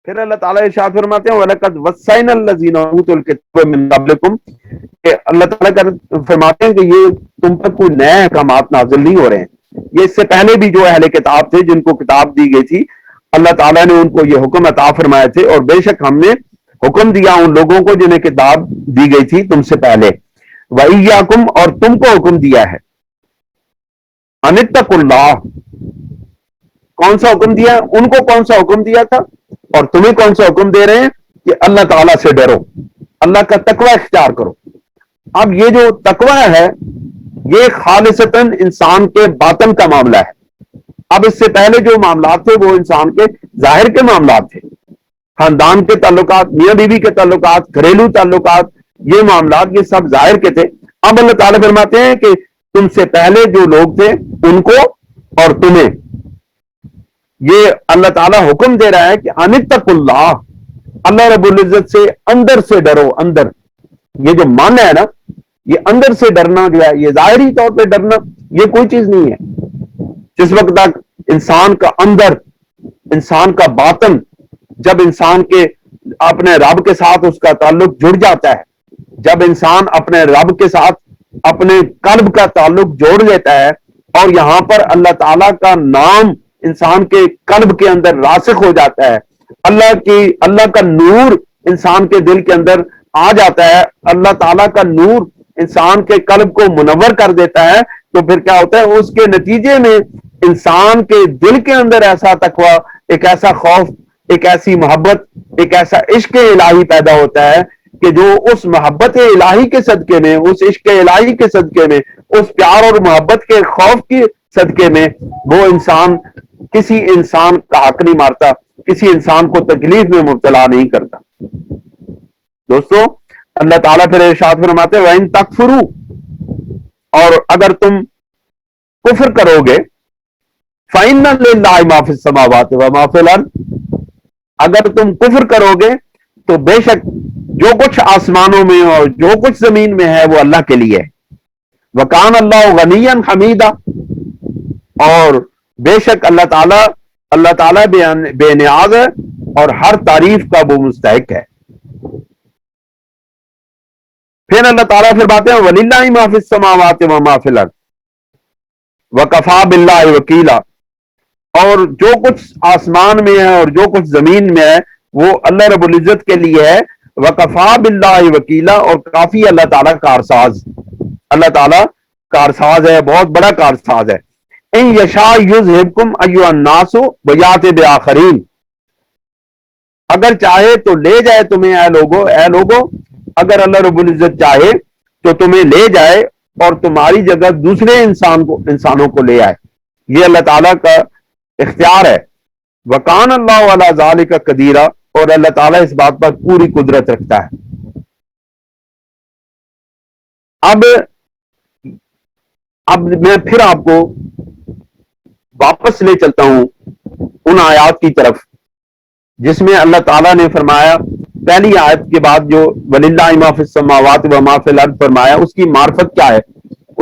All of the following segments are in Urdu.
پھر اللہ تعالیٰ ارشاد فرماتے ہیں وَلَقَدْ وَصَّيْنَا الَّذِينَ أُوتُوا الْكِتَابَ مِن قَبْلِكُمْ، کہ اللہ تعالیٰ فرماتے ہیں کہ یہ تم پر کوئی نئے احکامات نازل نہیں ہو رہے ہیں، یہ اس سے پہلے بھی جو اہل کتاب تھے جن کو کتاب دی گئی تھی اللہ تعالیٰ نے ان کو یہ حکم عطا فرمائے تھے، اور بے شک ہم نے حکم دیا ان لوگوں کو جنہیں کتاب دی گئی تھی تم سے پہلے، وَإِيَّاكُمْ، اور تم کو حکم دیا ہے، أَنِ اتَّقُوا اللَّهَ، کون سا حکم دیا؟ ان کو کون سا حکم دیا تھا اور تمہیں کون سا حکم دے رہے ہیں کہ اللہ تعالیٰ سے ڈرو، اللہ کا تقوی اختیار کرو۔ اب یہ جو تقوی ہے یہ خالصتاً انسان کے باطن کا معاملہ ہے۔ اب اس سے پہلے جو معاملات تھے وہ انسان کے ظاہر کے معاملات تھے، خاندان کے تعلقات، میاں بیوی کے تعلقات، گھریلو تعلقات، یہ معاملات یہ سب ظاہر کے تھے۔ اب اللہ تعالیٰ فرماتے ہیں کہ تم سے پہلے جو لوگ تھے ان کو اور تمہیں یہ اللہ تعالیٰ حکم دے رہا ہے کہ ان اتقوا اللہ، اللہ رب العزت سے اندر سے ڈرو۔ اندر یہ جو معنی ہے نا، یہ اندر سے ڈرنا جو ہے، یہ ظاہری طور پہ ڈرنا یہ کوئی چیز نہیں ہے۔ جس وقت تک انسان کا اندر، انسان کا باطن، جب انسان کے اپنے رب کے ساتھ اس کا تعلق جڑ جاتا ہے، جب انسان اپنے رب کے ساتھ اپنے قلب کا تعلق جوڑ لیتا ہے اور یہاں پر اللہ تعالیٰ کا نام انسان کے قلب کے اندر راسخ ہو جاتا ہے، اللہ کا نور انسان کے دل کے اندر آ جاتا ہے، اللہ تعالیٰ کا نور انسان کے قلب کو منور کر دیتا ہے، تو پھر کیا ہوتا ہے؟ اس کے نتیجے میں انسان کے دل کے اندر ایسا تقوی، ایک ایسا خوف، ایک ایسی محبت، ایک ایسا عشق الہی پیدا ہوتا ہے کہ جو اس محبت الہی کے صدقے میں، اس عشق الہی کے صدقے میں، اس پیار اور محبت کے خوف کے صدقے میں وہ انسان کسی انسان کا حق نہیں مارتا، کسی انسان کو تکلیف میں مبتلا نہیں کرتا۔ دوستو اللہ تعالیٰ پھر ارشاد فرماتے ہیں وَإِن تَكْفُرُوا، اور اگر تم کفر کرو گے، فَإِنَّ لِلَّهِ مَا فِي السَّمَاوَاتِ وَمَا فِي الْأَرْضِ، اگر تم کفر کرو گے تو بے شک جو کچھ آسمانوں میں اور جو کچھ زمین میں ہے وہ اللہ کے لیے ہے۔ وَكَانَ اللَّهُ غَنِيًّا حَمِيدًا، اور بے شک اللہ تعالیٰ بے نیاز ہے اور ہر تعریف کا وہ مستحق ہے۔ پھر اللہ تعالیٰ فرماتے ہیں وَلِلَّهِ مَا فِي السَّمَاوَاتِ وَمَا فِي الْأَرْضِ وَكَفَى بِاللَّهِ وَكِيلًا، اور جو کچھ آسمان میں ہے اور جو کچھ زمین میں ہے وہ اللہ رب العزت کے لیے ہے۔ وَكَفَى بِاللَّهِ وَكِيلًا، اور کافی اللہ تعالیٰ کارساز، اللہ تعالیٰ کارساز ہے، بہت بڑا کارساز ہے۔ ان یشاء یذہبکم ایھا الناس ویأتی بآخرین، اگر چاہے تو لے جائے تمہیں اے لوگو، اگر اللہ رب العزت چاہے تو تمہیں لے جائے اور تمہاری جگہ دوسرے انسانوں کو لے آئے، یہ اللہ تعالیٰ کا اختیار ہے۔ وَكَانَ اللَّهُ عَلَى ذَلِكَ قَدِيرًا، اور اللہ تعالیٰ اس بات پر پوری قدرت رکھتا ہے۔ اب میں پھر آپ کو واپس لے چلتا ہوں ان آیات کی طرف جس میں اللہ تعالیٰ نے فرمایا، پہلی آیت کے بعد جو وَلِلَّهِ مَا فِي السَّمَاوَاتِ وَمَا فِي الْأَرْضِ فرمایا، اس کی معرفت کیا ہے،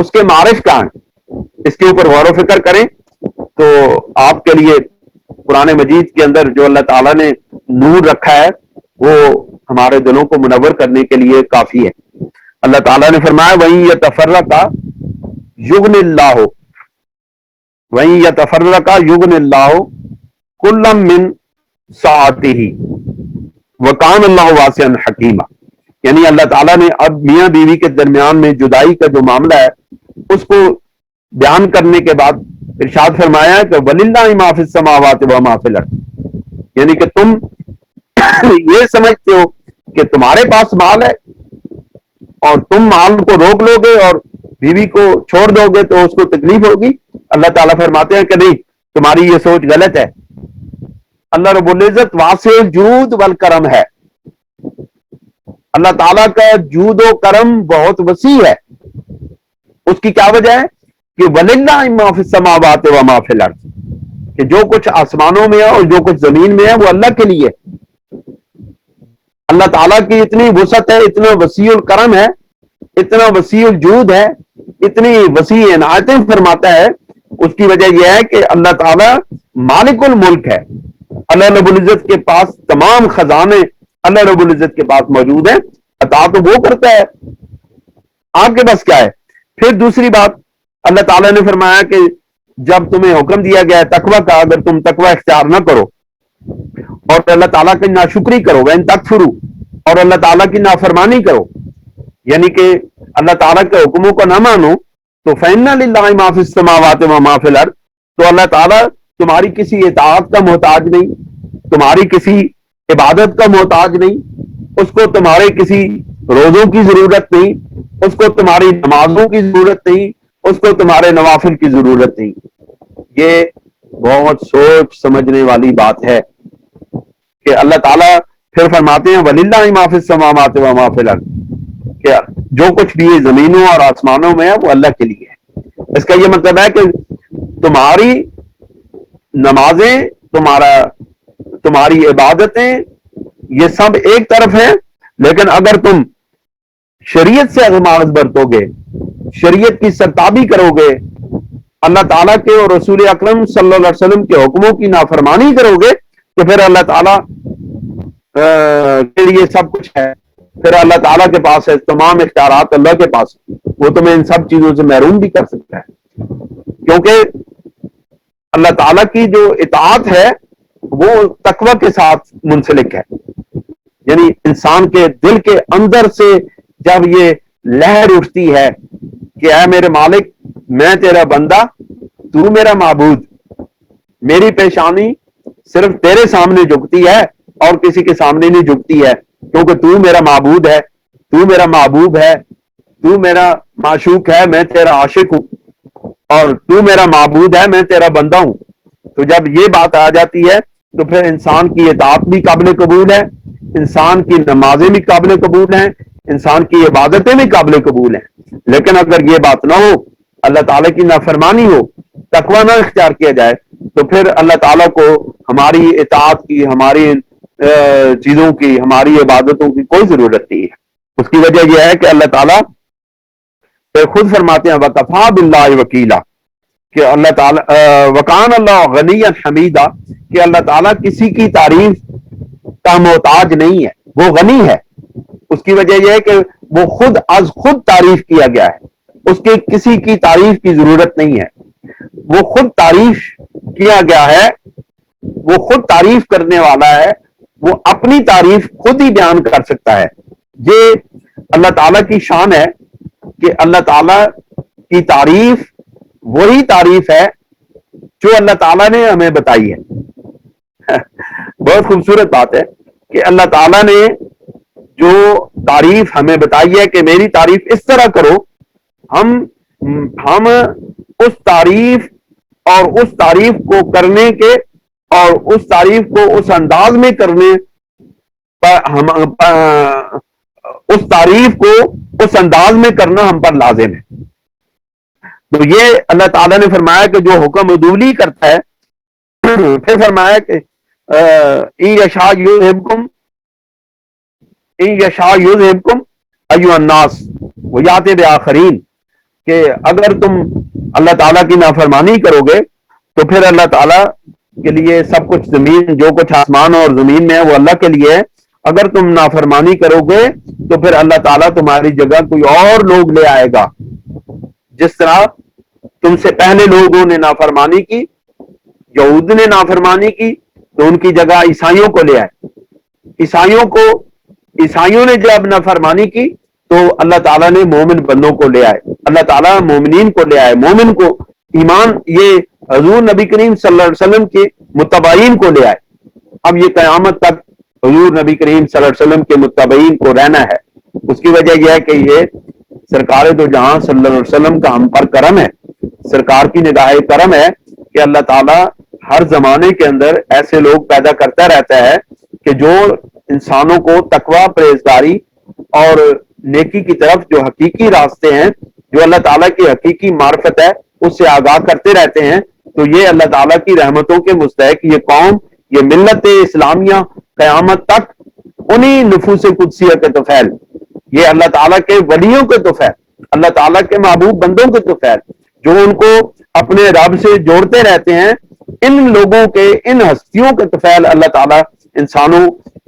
اس کے معارف کیا ہیں، اس کے اوپر غور و فکر کریں تو آپ کے لیے قرآن مجید کے اندر جو اللہ تعالیٰ نے نور رکھا ہے وہ ہمارے دلوں کو منور کرنے کے لیے کافی ہے۔ اللہ تعالیٰ نے فرمایا وَإِن يَتَفَرَّقَا يُغْنِ اللَّهُ وَإِن يَتَفَرَّقَا يُغْنِ اللَّهُ كُلًّا مِّن سَعَتِهِ وَكَانَ اللَّهُ وَاسِعًا حَكِيمًا، یعنی اللہ تعالیٰ نے اب میاں بیوی کے درمیان میں جدائی کا جو معاملہ ہے اس کو بیان کرنے کے بعد ارشاد فرمایا کہ وَلِلَّهِ مَا فِي السَّمَاوَاتِ وَمَا فِي الْأَرْضِ، یعنی کہ تم یہ سمجھتے ہو کہ تمہارے پاس مال ہے اور تم مال کو روک لو گے اور بیوی کو چھوڑ دو گے تو اس کو تکلیف ہوگی۔ اللہ تعالیٰ فرماتے ہیں کہ نہیں، تمہاری یہ سوچ غلط ہے۔ اللہ رب العزت واسع الجود والکرم ہے، اللہ تعالیٰ کا جود و کرم بہت وسیع ہے۔ اس کی کیا وجہ ہے کہ وَلِلَّهِ مَا فِي السَّمَاوَاتِ وَمَا فِي الْأَرْضِ، کہ جو کچھ آسمانوں میں ہے اور جو کچھ زمین میں ہے وہ اللہ کے لیے۔ اللہ تعالیٰ کی اتنی وسعت ہے، اتنا وسیع الکرم ہے، اتنا وسیع الجود ہے، اتنی وسیع عنایتیں فرماتا ہے۔ اس کی وجہ یہ ہے کہ اللہ تعالیٰ مالک الملک ہے، اللہ رب العزت کے پاس تمام خزانے اللہ رب العزت کے پاس موجود ہیں، عطا تو وہ کرتا ہے، آپ کے پاس کیا ہے؟ پھر دوسری بات اللہ تعالیٰ نے فرمایا کہ جب تمہیں حکم دیا گیا ہے تقوی کا، اگر تم تقوی اختیار نہ کرو اور اللہ تعالیٰ کی ناشکری کرو، وَإِن تَكْفُرُوا، اور اللہ تعالیٰ کی نافرمانی کرو، یعنی کہ اللہ تعالیٰ کے حکموں کو نہ مانو، تو فَإِنَّ لِلَّهِ مَا فِي السَّمَاوَاتِ وَمَا فِي الْأَرْضِ، تو اللہ تعالیٰ تمہاری کسی اطاعت کا محتاج نہیں، تمہاری کسی عبادت کا محتاج نہیں، اس کو تمہارے کسی روزوں کی ضرورت نہیں، اس کو تمہاری نمازوں کی ضرورت نہیں، اس کو تمہارے نوافل کی ضرورت نہیں۔ یہ بہت سوچ سمجھنے والی بات ہے کہ اللہ تعالیٰ پھر فرماتے ہیں وَلِلَّهِ مَا فِي السَّمَاوَاتِ وَمَا فِي الْأَرْضِ، کہ جو کچھ بھی زمینوں اور آسمانوں میں ہے وہ اللہ کے لیے ہے۔ اس کا یہ مطلب ہے کہ تمہاری نمازیں، تمہاری عبادتیں، یہ سب ایک طرف ہیں، لیکن اگر تم شریعت سے اغماض برتو گے، شریعت کی سرتابی کرو گے، اللہ تعالیٰ کے اور رسول اکرم صلی اللہ علیہ وسلم کے حکموں کی نافرمانی کرو گے، تو پھر اللہ تعالیٰ کے لیے سب کچھ ہے، پھر اللہ تعالیٰ کے پاس ہے تمام اختیارات، اللہ کے پاس، وہ تمہیں ان سب چیزوں سے محروم بھی کر سکتا ہے، کیونکہ اللہ تعالیٰ کی جو اطاعت ہے وہ تقوی کے ساتھ منسلک ہے۔ یعنی انسان کے دل کے اندر سے جب یہ لہر اٹھتی ہے کہ اے میرے مالک، میں تیرا بندہ، تو میرا معبود، میری پیشانی صرف تیرے سامنے جھکتی ہے اور کسی کے سامنے نہیں جھکتی ہے، کیونکہ تو میرا معبود ہے، تو میرا محبوب ہے، تو میرا معشوق ہے، میں تیرا عاشق ہوں، اور تو میرا معبود ہے، میں تیرا بندہ ہوں۔ تو جب یہ بات آ جاتی ہے تو پھر انسان کی اطاعت بھی قابل قبول ہے، انسان کی نمازیں بھی قابل قبول ہیں، انسان کی عبادتیں بھی قابل قبول ہیں۔ لیکن اگر یہ بات نہ ہو، اللہ تعالیٰ کی نافرمانی ہو، تقوی نہ اختیار کیا جائے، تو پھر اللہ تعالیٰ کو ہماری اطاعت کی، ہماری چیزوں کی، ہماری عبادتوں کی کوئی ضرورت نہیں ہے۔ اس کی وجہ یہ ہے کہ اللہ تعالیٰ پھر خود فرماتے ہیں وَكَفَىٰ بِاللَّهِ وَكِيلًا، کہ اللہ تعالیٰ وَكَانَ اللَّهُ غَنِيًّا حَمِيدًا، کہ اللہ تعالیٰ کسی کی تعریف کا محتاج نہیں ہے، وہ غنی ہے۔ اس کی وجہ یہ ہے کہ وہ خود از خود تعریف کیا گیا ہے، اس کے کسی کی تعریف کی ضرورت نہیں ہے، وہ خود تعریف کیا گیا ہے، وہ خود تعریف کرنے والا ہے، وہ اپنی تعریف خود ہی بیان کر سکتا ہے۔ یہ اللہ تعالیٰ کی شان ہے کہ اللہ تعالیٰ کی تعریف وہی تعریف ہے جو اللہ تعالیٰ نے ہمیں بتائی ہے۔ بہت خوبصورت بات ہے کہ اللہ تعالیٰ نے جو تعریف ہمیں بتائی ہے کہ میری تعریف اس طرح کرو، ہم اس تعریف اور اس تعریف کو کرنے کے اور اس تعریف کو اس انداز میں کرنے پر اس تعریف کو اس انداز میں کرنا ہم پر لازم ہے۔ تو یہ اللہ تعالیٰ نے فرمایا کہ جو حکم عدولی کرتا ہے، پھر فرمایا کہ اِن یشاء یذھبکم ایھا الناس ویأتی بآخرین، کہ اگر تم اللہ تعالیٰ کی نافرمانی کرو گے تو پھر اللہ تعالیٰ کے لیے سب کچھ، زمین جو کچھ آسمان اور زمین میں ہے وہ اللہ کے لیے ہے، اگر تم نافرمانی کرو گے تو پھر اللہ تعالیٰ تمہاری جگہ کوئی اور لوگ لے آئے گا، جس طرح تم سے پہلے لوگوں نے نافرمانی کی، یہود نے نافرمانی کی تو ان کی جگہ عیسائیوں کو لے آئے، عیسائیوں نے جب نافرمانی کی تو اللہ تعالیٰ نے مومن بندوں کو لے آئے، اللہ تعالیٰ مومنین کو لے آئے، مومن کو ایمان، یہ حضور نبی کریم صلی اللہ علیہ وسلم کے متبعین کو لے آئے۔ اب یہ قیامت تک حضور نبی کریم صلی اللہ علیہ وسلم کے متبعین کو رہنا ہے۔ اس کی وجہ یہ ہے کہ یہ سرکار دو جہاں صلی اللہ علیہ وسلم کا ہم پر کرم ہے، سرکار کی نگاہ کرم ہے کہ اللہ تعالیٰ ہر زمانے کے اندر ایسے لوگ پیدا کرتا رہتا ہے کہ جو انسانوں کو تقوی، پرہیزگاری اور نیکی کی طرف، جو حقیقی راستے ہیں، جو اللہ تعالیٰ کی حقیقی معرفت ہے، اس سے آگاہ کرتے رہتے ہیں۔ تو یہ اللہ تعالیٰ کی رحمتوں کے مستحق یہ قوم، یہ ملت اسلامیہ قیامت تک انہی نفوس قدسیہ کے طفیل، یہ اللہ تعالیٰ کے ولیوں کے طفیل، اللہ تعالیٰ کے محبوب بندوں کے طفیل، جو ان کو اپنے رب سے جوڑتے رہتے ہیں، ان لوگوں کے، ان ہستیوں کے طفیل اللہ تعالیٰ انسانوں،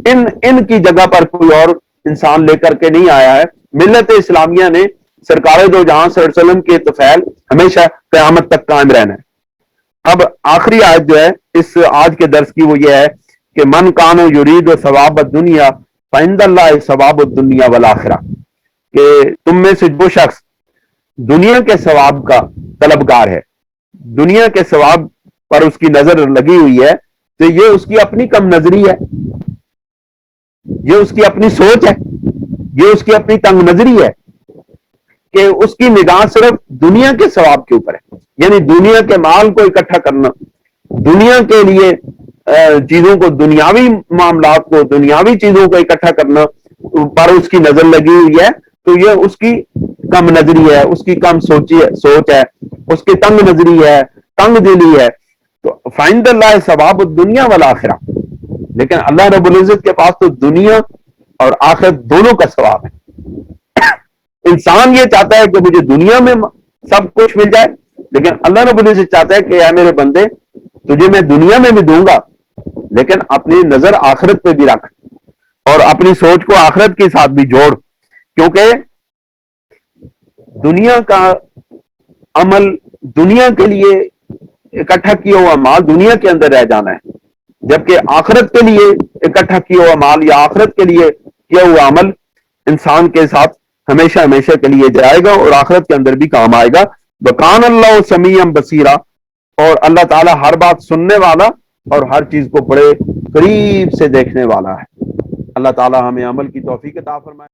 ان کی جگہ پر کوئی اور انسان لے کر کے نہیں آیا ہے. ملت اسلامیہ نے سرکار دو جہاں صلی اللہ علیہ وسلم کے طفیل ہمیشہ قیامت تک قائم رہنا ہے. اب آخری آیت جو ہے اس آج کے درس کی وہ یہ ہے کہ من کانو یرید ثواب الدنیا فعند اللہ ثواب الدنیا والآخرہ، کہ تم میں سے جو شخص دنیا کے ثواب کا طلبگار ہے، دنیا کے ثواب پر اس کی نظر لگی ہوئی ہے، تو یہ اس کی اپنی کم نظری ہے، یہ اس کی اپنی سوچ ہے، یہ اس کی اپنی تنگ نظری ہے کہ اس کی نگاہ صرف دنیا کے ثواب کے اوپر ہے. یعنی دنیا کے مال کو اکٹھا کرنا، دنیا کے لیے چیزوں کو، دنیاوی معاملات کو، دنیاوی چیزوں کو اکٹھا کرنا پر اس کی نظر لگی ہوئی ہے، تو یہ اس کی کم نظری ہے، اس کی کم سوچ ہے، اس کی تنگ نظری ہے، تنگ دلی ہے. تو فائند اللہ ثواب الدنیا والآخرہ، لیکن اللہ رب العزت کے پاس تو دنیا اور آخرت دونوں کا ثواب ہے. انسان یہ چاہتا ہے کہ مجھے دنیا میں سب کچھ مل جائے، لیکن اللہ رب العزت چاہتا ہے کہ اے میرے بندے تجھے میں دنیا میں بھی دوں گا، لیکن اپنی نظر آخرت پہ بھی رکھ اور اپنی سوچ کو آخرت کے ساتھ بھی جوڑ، کیونکہ دنیا کا عمل، دنیا کے لیے اکٹھا کیا ہوا مال دنیا کے اندر رہ جانا ہے، جبکہ آخرت کے لیے اکٹھا کیا ہوا مال یا آخرت کے لیے کیا ہوا عمل انسان کے ساتھ ہمیشہ ہمیشہ کے لیے جائے گا اور آخرت کے اندر بھی کام آئے گا. وَكَانَ اللَّهُ سَمِيعًا بَصِيرًا، اور اللہ تعالیٰ ہر بات سننے والا اور ہر چیز کو بڑے قریب سے دیکھنے والا ہے. اللہ تعالیٰ ہمیں عمل کی توفیق عطا فرمائے.